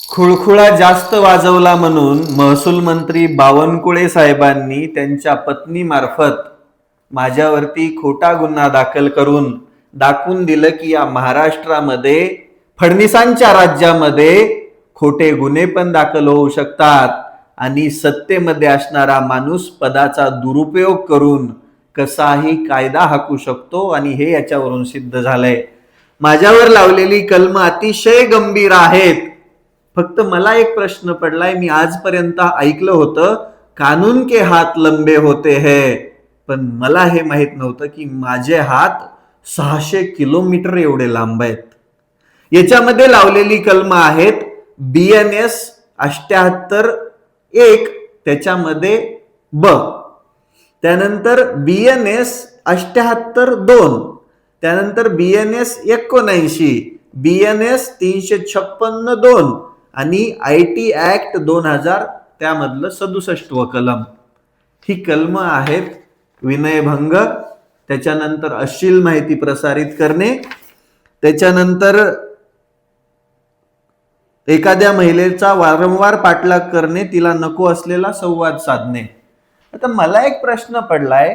खुळखुळा जास्त वाजवला म्हणून महसूल मंत्री बावनकुळे साहेबांनी त्यांच्या पत्नीमार्फत माझ्यावरती खोटा गुन्हा दाखल करून दाखवून दिलं की या महाराष्ट्रामध्ये फडणवीसांच्या राज्यामध्ये खोटे गुन्हे पण दाखल होऊ शकतात आणि सत्तेमध्ये असणारा माणूस पदाचा दुरुपयोग करून कसाही कायदा हाकू शकतो आणि हे याच्यावरून सिद्ध झालंय. माझ्यावर लावलेली कलम अतिशय गंभीर आहेत. फक्त मला एक प्रश्न पडलाय, मी आजपर्यंत ऐकलं होतं कानून के हात लंबे होते हैं, पण मला हे माहित नव्हतं की माझे हात 600 किलोमीटर एवढे लांब आहेत. याच्यामध्ये लावलेली कलम आहेत BNS 78(1) त्याच्यामध्ये ब, त्यानंतर BNS 78(2), त्यानंतर BNS 79, BNS 356(2) आणि IT ऍक्ट 2000 त्यामधलं 67 कलम. ही कलम आहेत विनयभंग, त्याच्यानंतर अश्लील माहिती प्रसारित करणे, त्याच्यानंतर एखाद्या महिलेचा वारंवार पाठलाग करणे, तिला नको असलेला संवाद साधणे. आता मला एक प्रश्न पडलाय,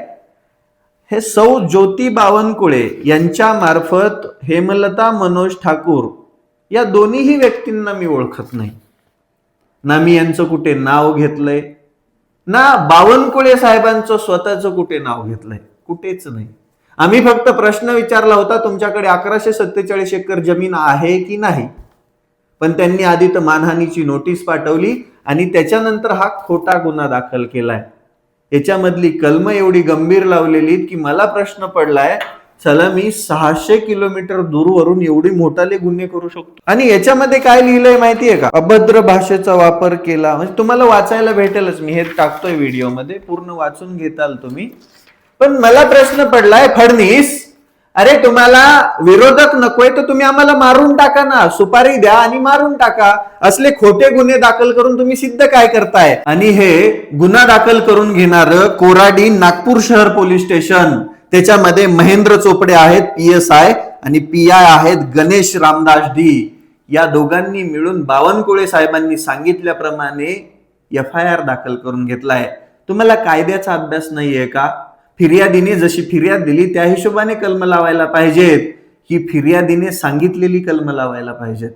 हे सौ ज्योती बावनकुळे यांच्या मार्फत हेमलता मनोज ठाकूर या दोन्हीही व्यक्तींना मी ओळखत नाही ना. मी यांचं कुठे नाव घेतलंय ना बावनकुळे साहेबांचं स्वतःचं कुठे नाव घेतलंय, कुठेच नाही. आम्ही फक्त प्रश्न विचारला होता तुमच्याकडे 1147 एकर जमीन आहे की नाही, पण त्यांनी आधी तर मानहानीची नोटीस पाठवली आणि त्याच्यानंतर हा खोटा गुन्हा दाखल केलाय. याच्यामधली कलम एवढी गंभीर लावलेली की मला प्रश्न पडलाय, चला मी 600 किलोमीटर दूरवरून एवढी मोठाले गुन्हे करू शकतो. आणि याच्यामध्ये काय लिहिलंय माहितीये का, अभद्र भाषेचा वापर केला. म्हणजे तुम्हाला वाचायला भेटेलच, मी हे टाकतोय व्हिडिओमध्ये, पूर्ण वाचून घेताल तुम्ही. पण मला प्रश्न पडलाय, फडणवीस अरे तुम्हाला विरोधक नकोय तर तुम्ही आम्हाला मारून टाका ना, सुपारी द्या आणि मारून टाका. असले खोटे गुन्हे दाखल करून तुम्ही सिद्ध काय करताय? आणि हे गुन्हा दाखल करून घेणार कोराडी नागपूर शहर पोलीस स्टेशन, त्याच्यामध्ये महेंद्र चोपडे आहेत PSI आणि PI आहेत गणेश रामदास D. या दोघांनी मिळून बावनकुळे साहेबांनी सांगितल्याप्रमाणे FIR दाखल करून घेतलाय. तुम्हाला कायद्याचा अभ्यास नाहीये का? फिर्यादीने जशी फिर्याद दिली त्या हिशोबाने कलम लावायला पाहिजेत, ही फिर्यादीने सांगितलेली कलम लावायला पाहिजेत.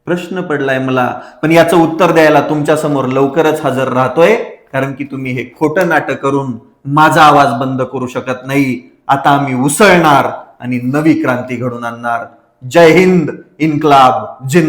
प्रश्न पडलाय मला, पण याचं उत्तर द्यायला तुमच्या समोर लवकरच हजर राहतोय, कारण की तुम्ही हे खोटं नाटक करून माझा आवाज बंद करू शकत नाही. आता आम्ही उसळणार आणि नवी क्रांती घडून आणणार. जय हिंद, इन्कलाब जिंदाबाद.